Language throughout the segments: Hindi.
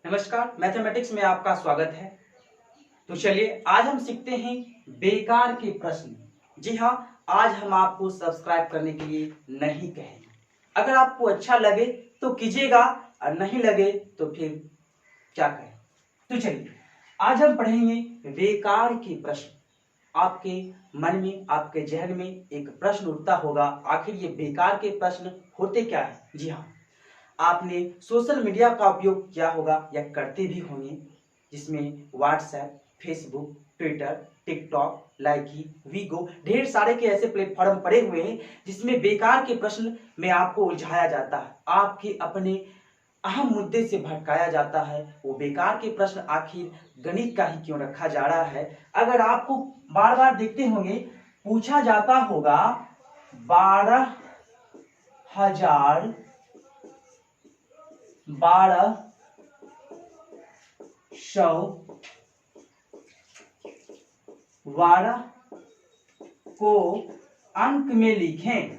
नमस्कार, मैथमेटिक्स में आपका स्वागत है। तो चलिए आज हम सीखते हैं बेकार के प्रश्न। जी हाँ, आज हम आपको सब्सक्राइब करने के लिए नहीं कहेंगे। अगर आपको अच्छा लगे तो कीजिएगा और नहीं लगे तो फिर क्या करें। तो चलिए आज हम पढ़ेंगे बेकार के प्रश्न। आपके मन में, आपके जहन में एक प्रश्न उठता होगा, आखिर ये बेकार के प्रश्न होते क्या है। जी हाँ, आपने सोशल मीडिया का उपयोग किया होगा या करते भी होंगे, जिसमें व्हाट्सएप, फेसबुक, ट्विटर, टिकटॉक, लाइकी, वीगो, ढेर सारे के ऐसे प्लेटफॉर्म पड़े हुए हैं जिसमें बेकार के प्रश्न में आपको उलझाया जाता है, आपके अपने अहम मुद्दे से भटकाया जाता है। वो बेकार के प्रश्न आखिर गणित का ही क्यों रखा जा रहा है। अगर आपको बार बार देखते होंगे पूछा जाता होगा 12,000 12 को अंक में लिखें।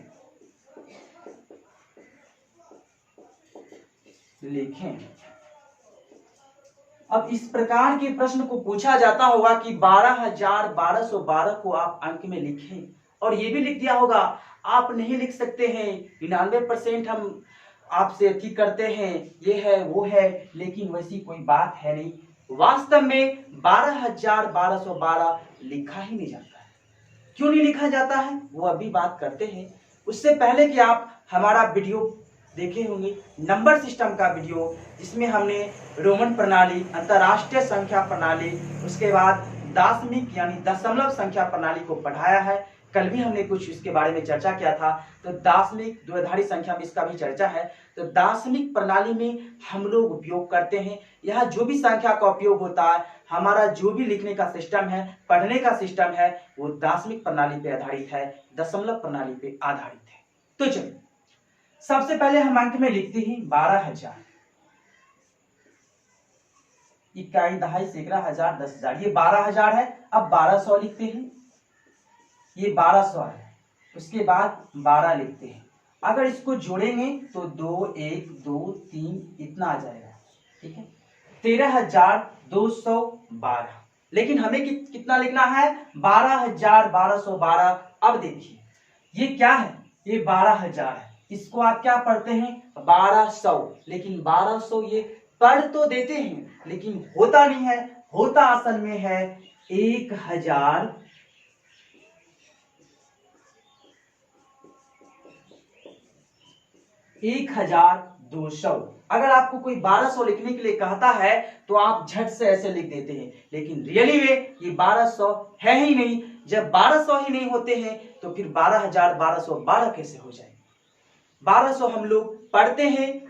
अब इस प्रकार के प्रश्न को पूछा जाता होगा कि 12,1212 को आप अंक में लिखें, और ये भी लिख दिया होगा आप नहीं लिख सकते हैं, 99% हम आपसे अति करते हैं, ये है वो है, लेकिन वैसी कोई बात है नहीं। वास्तव में 12,1212 लिखा ही नहीं जाता है। क्यों नहीं लिखा जाता है वो अभी बात करते हैं। उससे पहले कि आप हमारा वीडियो देखे होंगे, नंबर सिस्टम का वीडियो, जिसमें हमने रोमन प्रणाली, अंतरराष्ट्रीय संख्या प्रणाली, उसके बाद दाशमिक यानी दशमलव संख्या प्रणाली को पढ़ाया है। कल भी हमने कुछ इसके बारे में चर्चा किया था। तो दाशमिक द्विआधारी संख्या में इसका भी चर्चा है। तो दाशमिक प्रणाली में हम लोग उपयोग करते हैं, यह जो भी संख्या का उपयोग होता है, हमारा जो भी लिखने का सिस्टम है, पढ़ने का सिस्टम है, वो दाशमिक प्रणाली पे आधारित है, दशमलव प्रणाली पे आधारित है। तो चलिए सबसे पहले हम अंक में लिखते हैं 12,000, इकाई, दहाई, सैकड़ा, हजार, 10,000। ये 12,000 है। अब 1200 लिखते हैं, ये 1200 है। उसके बाद 12 लिखते हैं। अगर इसको जोड़ेंगे तो 2, 1, 2, 3 इतना आ जाएगा। ठीक है, 13,212। लेकिन हमें कितना लिखना है? 12,1212। अब देखिए ये क्या है, ये 12,000 है। इसको आप क्या पढ़ते हैं? 1200। लेकिन 1200 ये पढ़ तो देते हैं लेकिन होता नहीं है, होता असल में है 1,000 1,200। अगर आपको कोई 1200 लिखने के लिए कहता है तो आप झट से ऐसे लिख देते हैं, लेकिन रियली में ये 1200 है ही नहीं। जब 1200 ही नहीं होते हैं तो फिर 12,1212 कैसे हो जाएंगे? 1200 हम लोग पढ़ते हैं,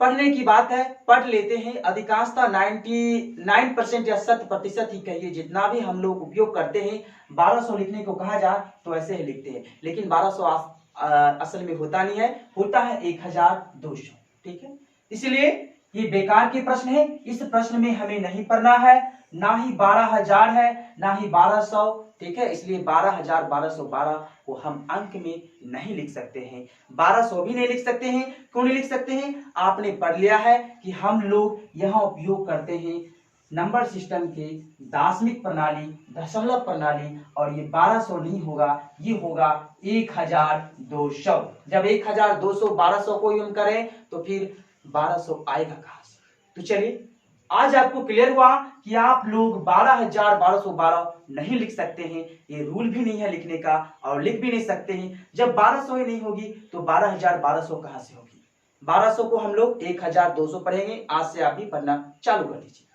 पढ़ने की बात है, पढ़ लेते हैं। अधिकांशतः 99% या 100% ही कहिए, जितना भी हम लोग उपयोग करते हैं, 1200 लिखने को कहा जाए तो ऐसे ही लिखते हैं। लेकिन 1200 असल में होता नहीं है, होता है 1,200। ठीक है, इसलिए ये बेकार के प्रश्न है। इस प्रश्न में हमें नहीं पढ़ना है, ना ही 12,000 है, ना ही 1200। ठीक है, इसलिए 12,1212 को हम अंक में नहीं लिख सकते हैं। 1200 भी नहीं लिख सकते हैं। क्यों नहीं लिख सकते हैं? आपने पढ़ लिया है कि हम लोग यहाँ उपयोग करते हैं नंबर सिस्टम के दाशमिक प्रणाली, दशमलव प्रणाली, और ये 1200 नहीं होगा, ये होगा 1,200। जब 1,200 1200 को यूज करें तो फिर 1200 आएगा कहां से? तो चलिए आज आपको क्लियर हुआ कि आप लोग 12,1212 नहीं लिख सकते हैं। ये रूल भी नहीं है लिखने का, और लिख भी नहीं सकते हैं। जब 1200 ही नहीं होगी तो 12,1200 कहां से होगी? 1200 को हम लोग 1,200 पढ़ेंगे। आज से आप भी पढ़ना चालू कर दीजिए।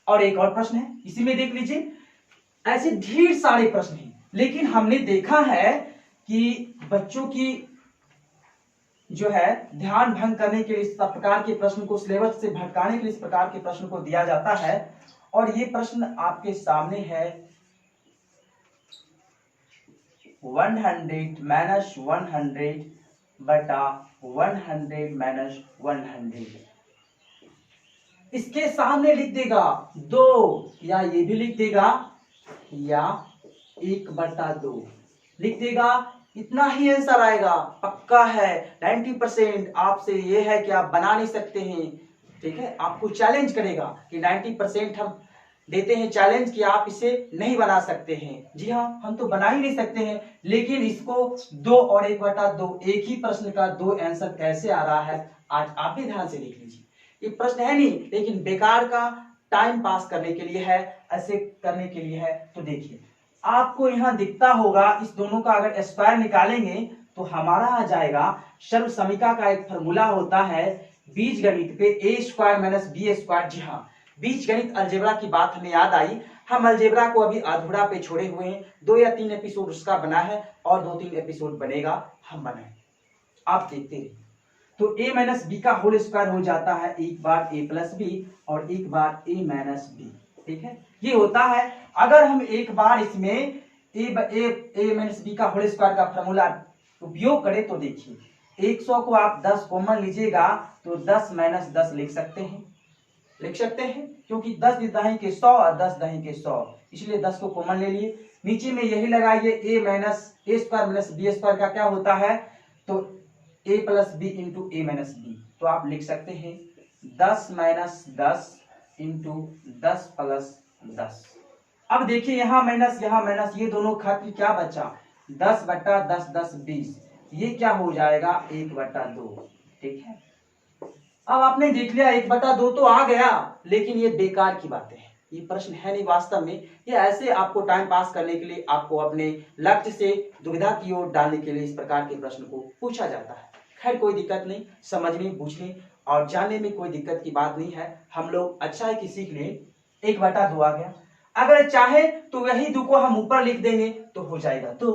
और एक और प्रश्न है, इसी में देख लीजिए। ऐसे ढेर सारे प्रश्न हैं, लेकिन हमने देखा है कि बच्चों की जो है ध्यान भंग करने के लिए इस प्रकार के प्रश्न को, सिलेबस से भटकाने के लिए इस प्रकार के प्रश्न को दिया जाता है। और ये प्रश्न आपके सामने है 100 माइनस 100 बटा 100 माइनस 100। इसके सामने लिख देगा 2, या ये भी लिख देगा, या 1/2 लिख देगा। इतना ही आंसर आएगा, पक्का है। 90% आपसे ये है कि आप बना नहीं सकते हैं। ठीक है, आपको चैलेंज करेगा कि 90% हम देते हैं चैलेंज कि आप इसे नहीं बना सकते हैं। जी हाँ, हम तो बना ही नहीं सकते हैं, लेकिन इसको 2 और 1/2 एक ही प्रश्न का 2 आंसर कैसे आ रहा है आज आप भी ध्यान से देख लीजिए। ये प्रश्न है नहीं, लेकिन बेकार का टाइम पास करने के लिए है, ऐसे करने के लिए है। तो देखिए आपको यहाँ दिखता होगा, इस दोनों का अगर स्क्वायर निकालेंगे तो हमारा आ जाएगा सर्व समीका का एक फॉर्मूला होता है बीज गणित पे a² - b²। जी हाँ, बीज गणित अलजेब्रा की बात हमें याद आई। हम अलजेब्रा को अभी अधूरा पे छोड़े हुए हैं, 2 या 3 एपिसोड उसका बना है और 2-3 एपिसोड बनेगा, हम बनाए, आप देखते रहिए। तो a - b का होल स्क्वायर हो जाता है एक बार a + b और एक बार a - b। ठीक है, ये होता है। अगर हम एक बार इसमें a - b का होल स्क्वायर का फॉर्मूला उपयोग करें तो देखिए 100 को आप 10 कॉमन लीजिएगा तो 10 - 10 लिख सकते हैं, क्योंकि 10 दही के 100 और 10 दही के 100, इसलिए 10 को कॉमन ले लिए। नीचे में यही लगाइए a² - b² का क्या होता है, तो a + b × a - b। तो आप लिख सकते हैं 10 - 10 × 10 + 10। अब देखिए यहाँ माइनस ये दोनों खातिर क्या बचा, 10/10 10 20, ये क्या हो जाएगा 1/2। ठीक है, अब आपने देख लिया 1/2 तो आ गया, लेकिन ये बेकार की बातें हैं, ये प्रश्न है नहीं वास्तव में। ये ऐसे आपको टाइम पास करने के लिए, आपको अपने लक्ष्य से दुविधा की ओर डालने के लिए इस प्रकार के प्रश्न को पूछा जाता है। खैर कोई दिक्कत नहीं, समझने बूझने और जानने में कोई दिक्कत की बात नहीं है। हम लोग अच्छा है कि सीख लें। 1/2 आ गया, अगर चाहे तो वही 2 को हम ऊपर लिख देंगे तो हो जाएगा 2।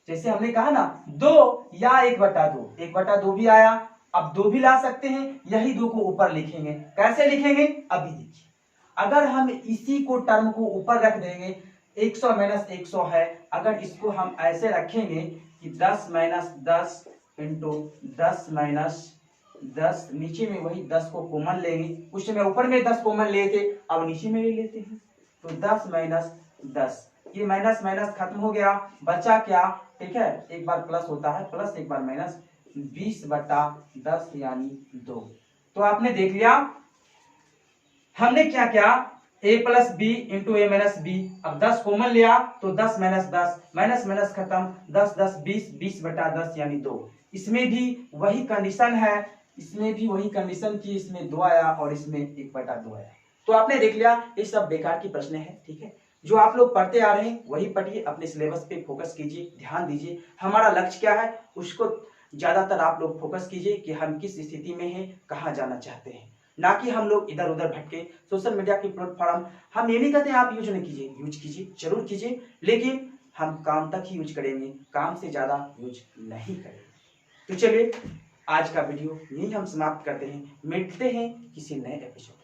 जैसे हमने कहा ना 2 या 1/2, 1/2 भी आया, अब 2 भी ला सकते हैं, यही 2 को ऊपर लिखेंगे। कैसे लिखेंगे अभी देखिए, अगर हम इसी को टर्म को ऊपर रख देंगे, 100 - 100 है, अगर इसको हम ऐसे रखेंगे कि 10 - 10 × 10 - 10, नीचे में वही 10 को कॉमन लेंगे, उस समय ऊपर में 10 कॉमन लिए थे, अब नीचे में ले लेते हैं, तो 10 - 10, ये माइनस माइनस खत्म हो गया, बचा क्या, ठीक है, एक बार प्लस होता है प्लस, एक बार माइनस, 20/10 यानी 2। तो आपने देख लिया हमने क्या किया, a + b × a - b। अब 10 कॉमन लिया तो 10 - 10, माइनस माइनस खत्म, 10 10 20, 20/10 यानी 2। इसमें भी वही कंडीशन है, इसमें भी वही कंडीशन की, इसमें 2 आया और इसमें 1/2 आया। तो आपने देख लिया ये सब बेकार की प्रश्न है। ठीक है, जो आप लोग पढ़ते आ रहे हैं वही पढ़िए, अपने सिलेबस पे फोकस कीजिए, ध्यान दीजिए। हमारा लक्ष्य क्या है उसको ज्यादातर आप लोग फोकस कीजिए कि हम किस स्थिति में हैं, कहाँ जाना चाहते हैं, ना कि हम लोग इधर उधर भटके। सोशल मीडिया की प्लेटफॉर्म हम ये नहीं कहते आप यूज नहीं कीजिए, यूज कीजिए, जरूर कीजिए, लेकिन हम काम तक ही यूज करेंगे, काम से ज्यादा यूज नहीं करेंगे। तो चलिए आज का वीडियो यही हम समाप्त करते हैं, मिलते हैं किसी नए एपिसोड।